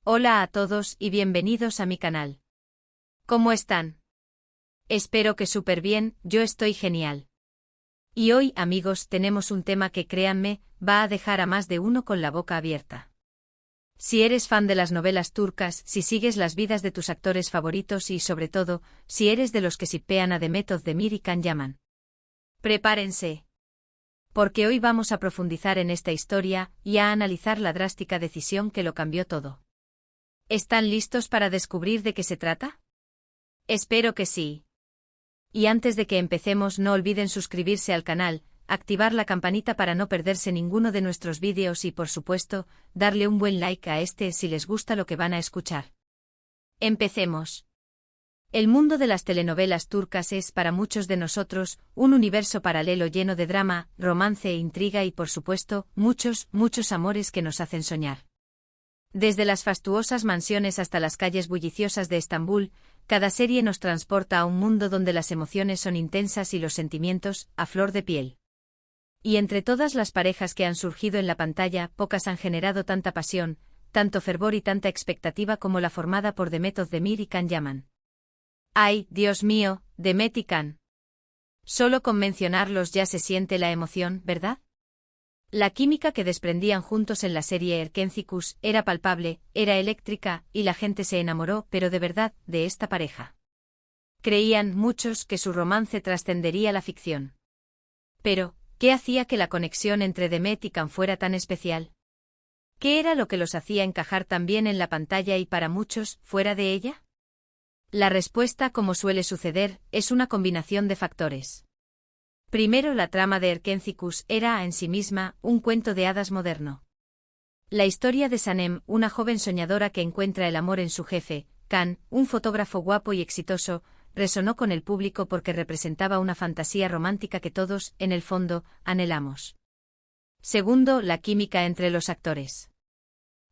Hola a todos y bienvenidos a mi canal. ¿Cómo están? Espero que súper bien, yo estoy genial. Y hoy, amigos, tenemos un tema que, créanme, va a dejar a más de uno con la boca abierta. Si eres fan de las novelas turcas, si sigues las vidas de tus actores favoritos y, sobre todo, si eres de los que shippean a Demet Özdemir y Can Yaman. Prepárense. Porque hoy vamos a profundizar en esta historia y a analizar la drástica decisión que lo cambió todo. ¿Están listos para descubrir de qué se trata? Espero que sí. Y antes de que empecemos, no olviden suscribirse al canal, activar la campanita para no perderse ninguno de nuestros vídeos y, por supuesto, darle un buen like a este si les gusta lo que van a escuchar. Empecemos. El mundo de las telenovelas turcas es, para muchos de nosotros, un universo paralelo lleno de drama, romance e intriga y, por supuesto, muchos amores que nos hacen soñar. Desde las fastuosas mansiones hasta las calles bulliciosas de Estambul, cada serie nos transporta a un mundo donde las emociones son intensas y los sentimientos, a flor de piel. Y entre todas las parejas que han surgido en la pantalla, pocas han generado tanta pasión, tanto fervor y tanta expectativa como la formada por Demet Özdemir y Can Yaman. ¡Ay, Dios mío, Demet y Can! Solo con mencionarlos ya se siente la emoción, ¿verdad? La química que desprendían juntos en la serie Erkencikus era palpable, era eléctrica, y la gente se enamoró, pero de verdad, de esta pareja. Creían muchos que su romance trascendería la ficción. Pero, ¿qué hacía que la conexión entre Demet y Can fuera tan especial? ¿Qué era lo que los hacía encajar tan bien en la pantalla y para muchos, fuera de ella? La respuesta, como suele suceder, es una combinación de factores. Primero, la trama de Erkencikus era, en sí misma, un cuento de hadas moderno. La historia de Sanem, una joven soñadora que encuentra el amor en su jefe, Can, un fotógrafo guapo y exitoso, resonó con el público porque representaba una fantasía romántica que todos, en el fondo, anhelamos. Segundo, la química entre los actores.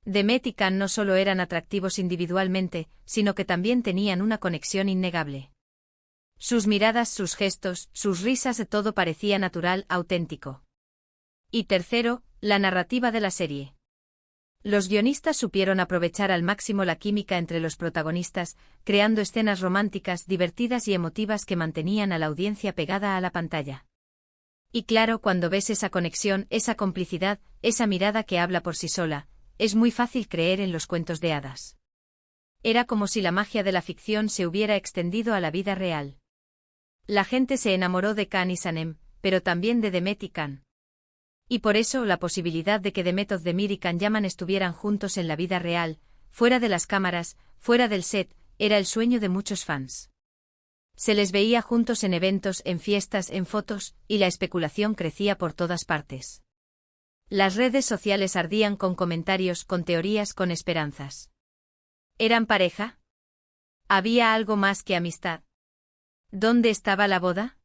Demet y Can no solo eran atractivos individualmente, sino que también tenían una conexión innegable. Sus miradas, sus gestos, sus risas, todo parecía natural, auténtico. Y tercero, la narrativa de la serie. Los guionistas supieron aprovechar al máximo la química entre los protagonistas, creando escenas románticas, divertidas y emotivas que mantenían a la audiencia pegada a la pantalla. Y claro, cuando ves esa conexión, esa complicidad, esa mirada que habla por sí sola, es muy fácil creer en los cuentos de hadas. Era como si la magia de la ficción se hubiera extendido a la vida real. La gente se enamoró de Can y Sanem, pero también de Demet y Can. Y por eso la posibilidad de que Demet Özdemir y Can Yaman estuvieran juntos en la vida real, fuera de las cámaras, fuera del set, era el sueño de muchos fans. Se les veía juntos en eventos, en fiestas, en fotos, y la especulación crecía por todas partes. Las redes sociales ardían con comentarios, con teorías, con esperanzas. ¿Eran pareja? ¿Había algo más que amistad? ¿Dónde estaba la boda?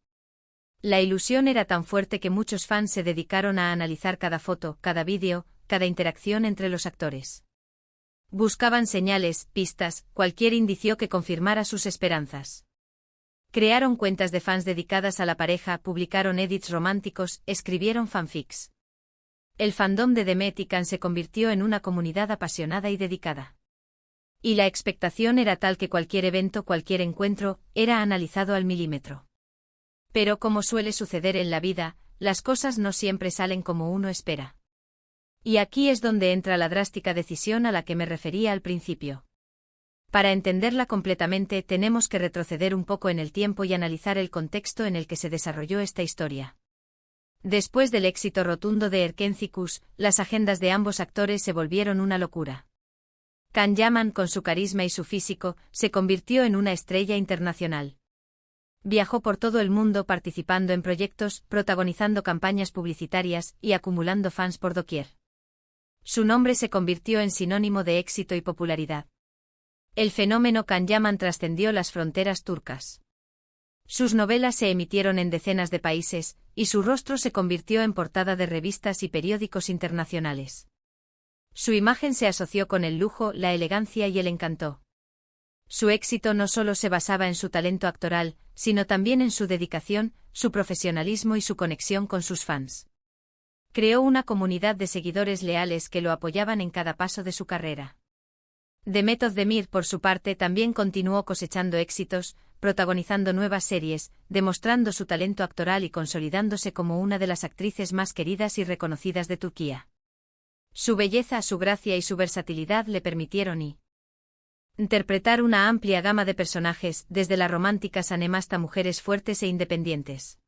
La ilusión era tan fuerte que muchos fans se dedicaron a analizar cada foto, cada vídeo, cada interacción entre los actores. Buscaban señales, pistas, cualquier indicio que confirmara sus esperanzas. Crearon cuentas de fans dedicadas a la pareja, publicaron edits románticos, escribieron fanfics. El fandom de Demet y Can se convirtió en una comunidad apasionada y dedicada. Y la expectación era tal que cualquier evento, cualquier encuentro, era analizado al milímetro. Pero como suele suceder en la vida, las cosas no siempre salen como uno espera. Y aquí es donde entra la drástica decisión a la que me refería al principio. Para entenderla completamente tenemos que retroceder un poco en el tiempo y analizar el contexto en el que se desarrolló esta historia. Después del éxito rotundo de Erkencikus, las agendas de ambos actores se volvieron una locura. Can Yaman, con su carisma y su físico, se convirtió en una estrella internacional. Viajó por todo el mundo participando en proyectos, protagonizando campañas publicitarias y acumulando fans por doquier. Su nombre se convirtió en sinónimo de éxito y popularidad. El fenómeno Can Yaman trascendió las fronteras turcas. Sus novelas se emitieron en decenas de países, y su rostro se convirtió en portada de revistas y periódicos internacionales. Su imagen se asoció con el lujo, la elegancia y el encanto. Su éxito no solo se basaba en su talento actoral, sino también en su dedicación, su profesionalismo y su conexión con sus fans. Creó una comunidad de seguidores leales que lo apoyaban en cada paso de su carrera. Demet Özdemir, por su parte, también continuó cosechando éxitos, protagonizando nuevas series, demostrando su talento actoral y consolidándose como una de las actrices más queridas y reconocidas de Turquía. Su belleza, su gracia y su versatilidad le permitieron interpretar una amplia gama de personajes, desde las románticas hasta mujeres fuertes e independientes.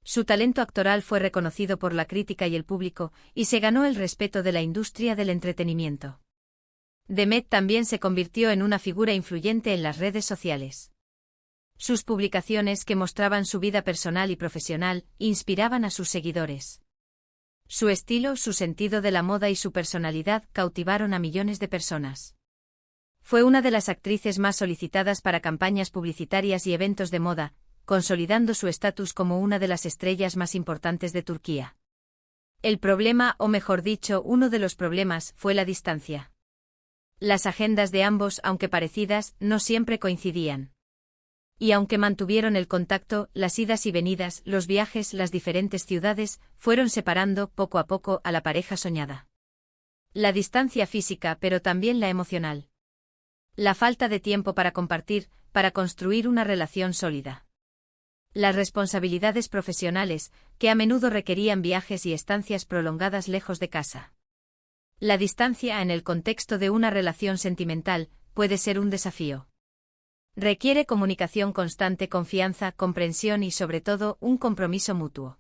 Su talento actoral fue reconocido por la crítica y el público, y se ganó el respeto de la industria del entretenimiento. Demet también se convirtió en una figura influyente en las redes sociales. Sus publicaciones, que mostraban su vida personal y profesional, inspiraban a sus seguidores. Su estilo, su sentido de la moda y su personalidad cautivaron a millones de personas. Fue una de las actrices más solicitadas para campañas publicitarias y eventos de moda, consolidando su estatus como una de las estrellas más importantes de Turquía. El problema, o mejor dicho, uno de los problemas, fue la distancia. Las agendas de ambos, aunque parecidas, no siempre coincidían. Y aunque mantuvieron el contacto, las idas y venidas, los viajes, las diferentes ciudades, fueron separando, poco a poco, a la pareja soñada. La distancia física, pero también la emocional. La falta de tiempo para compartir, para construir una relación sólida. Las responsabilidades profesionales, que a menudo requerían viajes y estancias prolongadas lejos de casa. La distancia en el contexto de una relación sentimental puede ser un desafío. Requiere comunicación constante, confianza, comprensión y, sobre todo, un compromiso mutuo.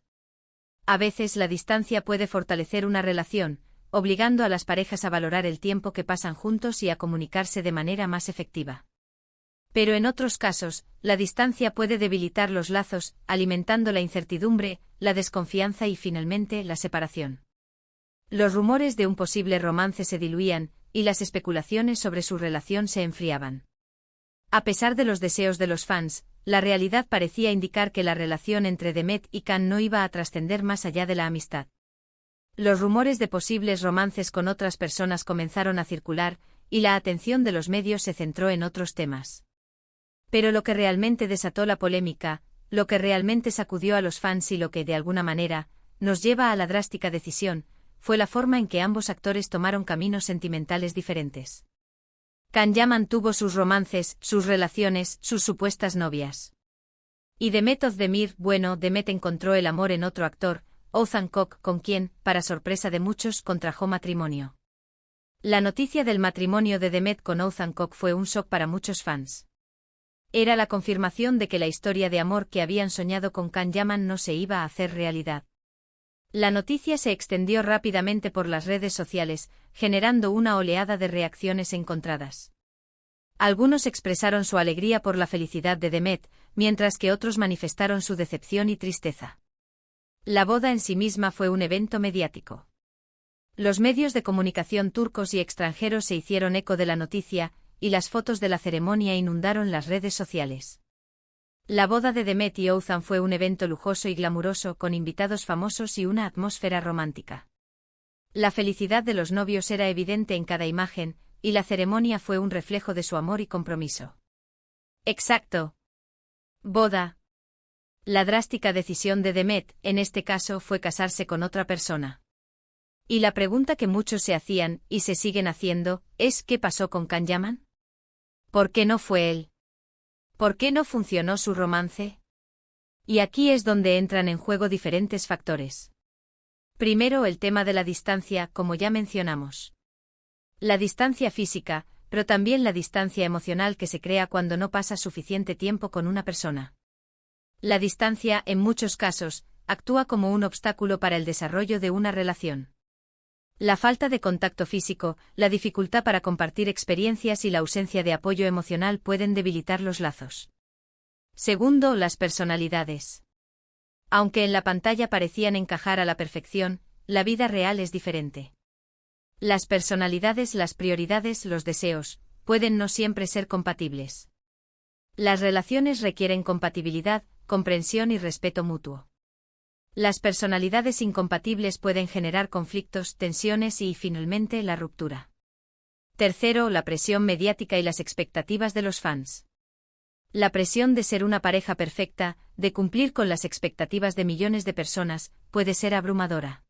A veces la distancia puede fortalecer una relación, obligando a las parejas a valorar el tiempo que pasan juntos y a comunicarse de manera más efectiva. Pero en otros casos, la distancia puede debilitar los lazos, alimentando la incertidumbre, la desconfianza y finalmente la separación. Los rumores de un posible romance se diluían, y las especulaciones sobre su relación se enfriaban. A pesar de los deseos de los fans, la realidad parecía indicar que la relación entre Demet y Can no iba a trascender más allá de la amistad. Los rumores de posibles romances con otras personas comenzaron a circular, y la atención de los medios se centró en otros temas. Pero lo que realmente desató la polémica, lo que realmente sacudió a los fans y lo que, de alguna manera, nos lleva a la drástica decisión, fue la forma en que ambos actores tomaron caminos sentimentales diferentes. Can Yaman tuvo sus romances, sus relaciones, sus supuestas novias. Y Demet Özdemir, Demet encontró el amor en otro actor, Oğuzhan Koç, con quien, para sorpresa de muchos, contrajo matrimonio. La noticia del matrimonio de Demet con Oğuzhan Koç fue un shock para muchos fans. Era la confirmación de que la historia de amor que habían soñado con Can Yaman no se iba a hacer realidad. La noticia se extendió rápidamente por las redes sociales, generando una oleada de reacciones encontradas. Algunos expresaron su alegría por la felicidad de Demet, mientras que otros manifestaron su decepción y tristeza. La boda en sí misma fue un evento mediático. Los medios de comunicación turcos y extranjeros se hicieron eco de la noticia, y las fotos de la ceremonia inundaron las redes sociales. La boda de Demet y Oğuzhan fue un evento lujoso y glamuroso, con invitados famosos y una atmósfera romántica. La felicidad de los novios era evidente en cada imagen, y la ceremonia fue un reflejo de su amor y compromiso. Exacto. Boda. La drástica decisión de Demet, en este caso, fue casarse con otra persona. Y la pregunta que muchos se hacían, y se siguen haciendo, es ¿qué pasó con Can Yaman? ¿Por qué no fue él? ¿Por qué no funcionó su romance? Y aquí es donde entran en juego diferentes factores. Primero, el tema de la distancia, como ya mencionamos. La distancia física, pero también la distancia emocional que se crea cuando no pasa suficiente tiempo con una persona. La distancia, en muchos casos, actúa como un obstáculo para el desarrollo de una relación. La falta de contacto físico, la dificultad para compartir experiencias y la ausencia de apoyo emocional pueden debilitar los lazos. Segundo, las personalidades. Aunque en la pantalla parecían encajar a la perfección, la vida real es diferente. Las personalidades, las prioridades, los deseos, pueden no siempre ser compatibles. Las relaciones requieren compatibilidad, comprensión y respeto mutuo. Las personalidades incompatibles pueden generar conflictos, tensiones y, finalmente, la ruptura. Tercero, la presión mediática y las expectativas de los fans. La presión de ser una pareja perfecta, de cumplir con las expectativas de millones de personas, puede ser abrumadora.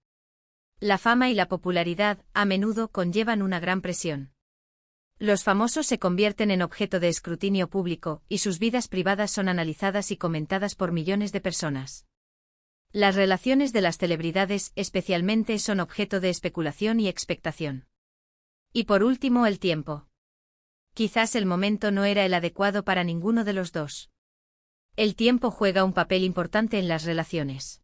La fama y la popularidad, a menudo, conllevan una gran presión. Los famosos se convierten en objeto de escrutinio público, y sus vidas privadas son analizadas y comentadas por millones de personas. Las relaciones de las celebridades, especialmente, son objeto de especulación y expectación. Y por último, el tiempo. Quizás el momento no era el adecuado para ninguno de los dos. El tiempo juega un papel importante en las relaciones.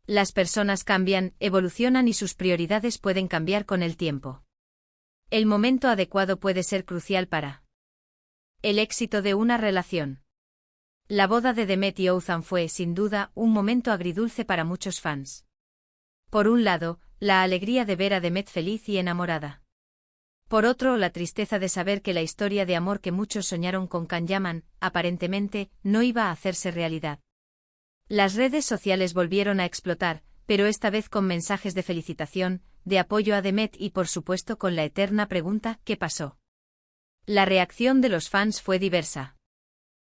Las personas cambian, evolucionan y sus prioridades pueden cambiar con el tiempo. El momento adecuado puede ser crucial para el éxito de una relación. La boda de Demet y Ozan fue, sin duda, un momento agridulce para muchos fans. Por un lado, la alegría de ver a Demet feliz y enamorada. Por otro, la tristeza de saber que la historia de amor que muchos soñaron con Can Yaman, aparentemente, no iba a hacerse realidad. Las redes sociales volvieron a explotar, pero esta vez con mensajes de felicitación, de apoyo a Demet y por supuesto con la eterna pregunta ¿qué pasó? La reacción de los fans fue diversa.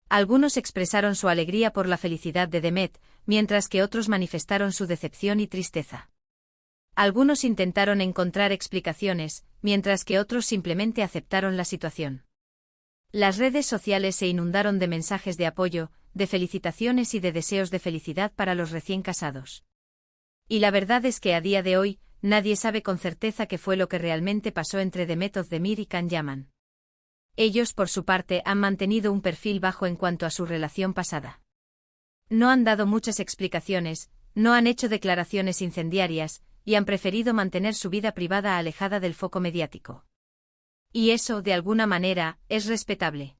Algunos expresaron su alegría por la felicidad de Demet, mientras que otros manifestaron su decepción y tristeza. Algunos intentaron encontrar explicaciones, mientras que otros simplemente aceptaron la situación. Las redes sociales se inundaron de mensajes de apoyo, de felicitaciones y de deseos de felicidad para los recién casados. Y la verdad es que a día de hoy, nadie sabe con certeza qué fue lo que realmente pasó entre Demet Özdemir y Can Yaman. Ellos, por su parte, han mantenido un perfil bajo en cuanto a su relación pasada. No han dado muchas explicaciones, no han hecho declaraciones incendiarias, y han preferido mantener su vida privada alejada del foco mediático. Y eso, de alguna manera, es respetable.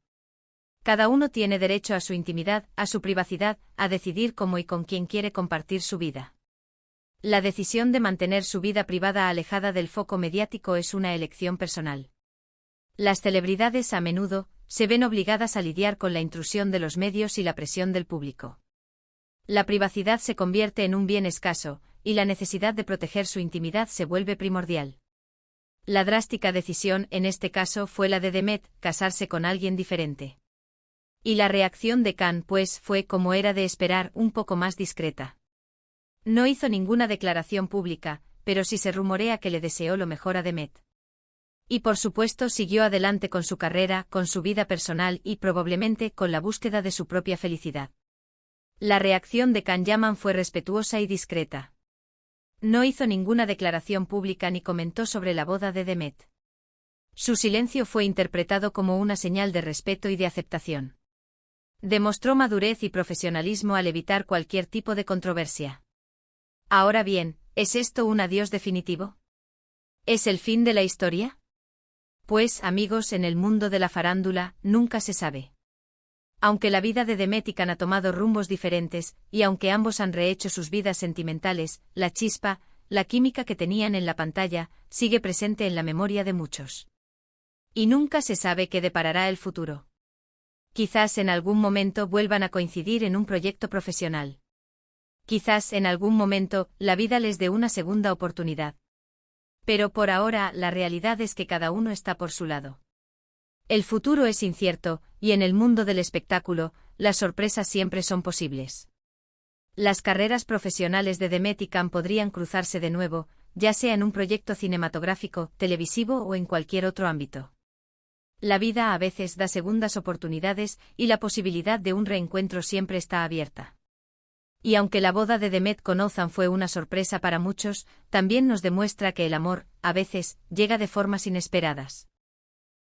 Cada uno tiene derecho a su intimidad, a su privacidad, a decidir cómo y con quién quiere compartir su vida. La decisión de mantener su vida privada alejada del foco mediático es una elección personal. Las celebridades a menudo se ven obligadas a lidiar con la intrusión de los medios y la presión del público. La privacidad se convierte en un bien escaso, y la necesidad de proteger su intimidad se vuelve primordial. La drástica decisión en este caso fue la de Demet, casarse con alguien diferente. Y la reacción de Can, pues, fue, como era de esperar, un poco más discreta. No hizo ninguna declaración pública, pero sí se rumorea que le deseó lo mejor a Demet. Y por supuesto siguió adelante con su carrera, con su vida personal y probablemente con la búsqueda de su propia felicidad. La reacción de Can Yaman fue respetuosa y discreta. No hizo ninguna declaración pública ni comentó sobre la boda de Demet. Su silencio fue interpretado como una señal de respeto y de aceptación. Demostró madurez y profesionalismo al evitar cualquier tipo de controversia. Ahora bien, ¿es esto un adiós definitivo? ¿Es el fin de la historia? Pues, amigos, en el mundo de la farándula, nunca se sabe. Aunque la vida de Demet y Can ha tomado rumbos diferentes, y aunque ambos han rehecho sus vidas sentimentales, la chispa, la química que tenían en la pantalla, sigue presente en la memoria de muchos. Y nunca se sabe qué deparará el futuro. Quizás en algún momento vuelvan a coincidir en un proyecto profesional. Quizás en algún momento la vida les dé una segunda oportunidad. Pero por ahora la realidad es que cada uno está por su lado. El futuro es incierto, y en el mundo del espectáculo, las sorpresas siempre son posibles. Las carreras profesionales de Demet y Can podrían cruzarse de nuevo, ya sea en un proyecto cinematográfico, televisivo o en cualquier otro ámbito. La vida a veces da segundas oportunidades y la posibilidad de un reencuentro siempre está abierta. Y aunque la boda de Demet con Ozan fue una sorpresa para muchos, también nos demuestra que el amor, a veces, llega de formas inesperadas.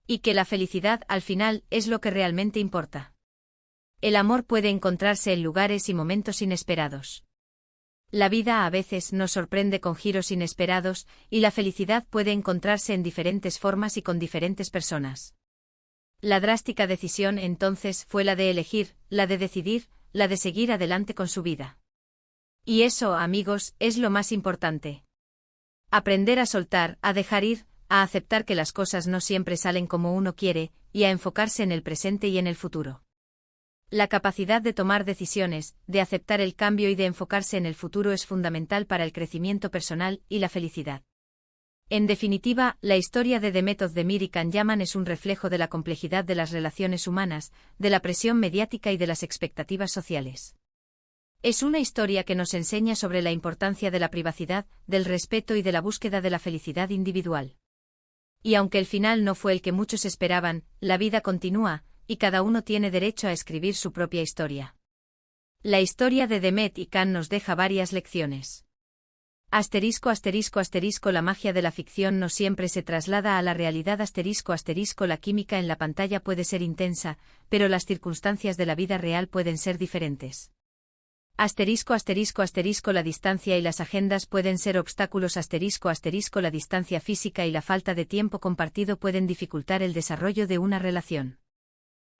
Y que la felicidad, al final, es lo que realmente importa. El amor puede encontrarse en lugares y momentos inesperados. La vida a veces nos sorprende con giros inesperados, y la felicidad puede encontrarse en diferentes formas y con diferentes personas. La drástica decisión entonces fue la de elegir, la de decidir, la de seguir adelante con su vida. Y eso, amigos, es lo más importante. Aprender a soltar, a dejar ir, a aceptar que las cosas no siempre salen como uno quiere, y a enfocarse en el presente y en el futuro. La capacidad de tomar decisiones, de aceptar el cambio y de enfocarse en el futuro es fundamental para el crecimiento personal y la felicidad. En definitiva, la historia de Demet Özdemir y Can Yaman es un reflejo de la complejidad de las relaciones humanas, de la presión mediática y de las expectativas sociales. Es una historia que nos enseña sobre la importancia de la privacidad, del respeto y de la búsqueda de la felicidad individual. Y aunque el final no fue el que muchos esperaban, la vida continúa, y cada uno tiene derecho a escribir su propia historia. La historia de Demet y Can nos deja varias lecciones. Asterisco asterisco asterisco La magia de la ficción no siempre se traslada a la realidad asterisco asterisco La química en la pantalla puede ser intensa, pero las circunstancias de la vida real pueden ser diferentes. Asterisco asterisco asterisco La distancia y las agendas pueden ser obstáculos asterisco asterisco La distancia física y la falta de tiempo compartido pueden dificultar el desarrollo de una relación.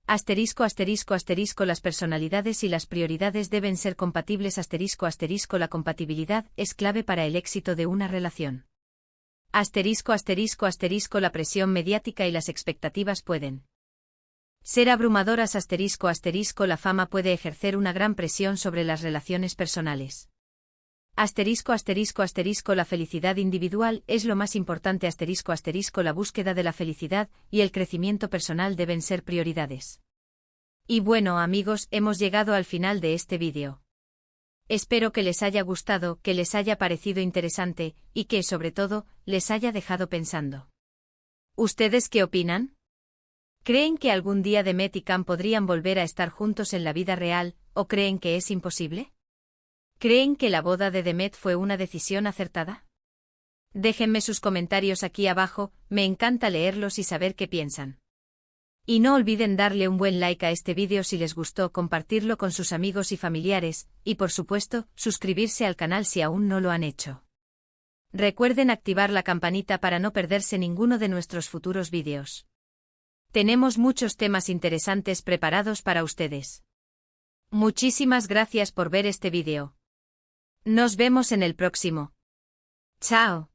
Asterisco asterisco asterisco Las personalidades y las prioridades deben ser compatibles asterisco asterisco La compatibilidad es clave para el éxito de una relación. Asterisco asterisco asterisco La presión mediática y las expectativas pueden ser abrumadoras asterisco asterisco La fama puede ejercer una gran presión sobre las relaciones personales. Asterisco asterisco asterisco La felicidad individual es lo más importante asterisco asterisco La búsqueda de la felicidad y el crecimiento personal deben ser prioridades. Y bueno amigos, hemos llegado al final de este vídeo. Espero que les haya gustado, que les haya parecido interesante, y que, sobre todo, les haya dejado pensando. ¿Ustedes qué opinan? ¿Creen que algún día Demet y Can podrían volver a estar juntos en la vida real, o creen que es imposible? ¿Creen que la boda de Demet fue una decisión acertada? Déjenme sus comentarios aquí abajo, me encanta leerlos y saber qué piensan. Y no olviden darle un buen like a este vídeo si les gustó, compartirlo con sus amigos y familiares, y por supuesto, suscribirse al canal si aún no lo han hecho. Recuerden activar la campanita para no perderse ninguno de nuestros futuros vídeos. Tenemos muchos temas interesantes preparados para ustedes. Muchísimas gracias por ver este vídeo. Nos vemos en el próximo. Chao.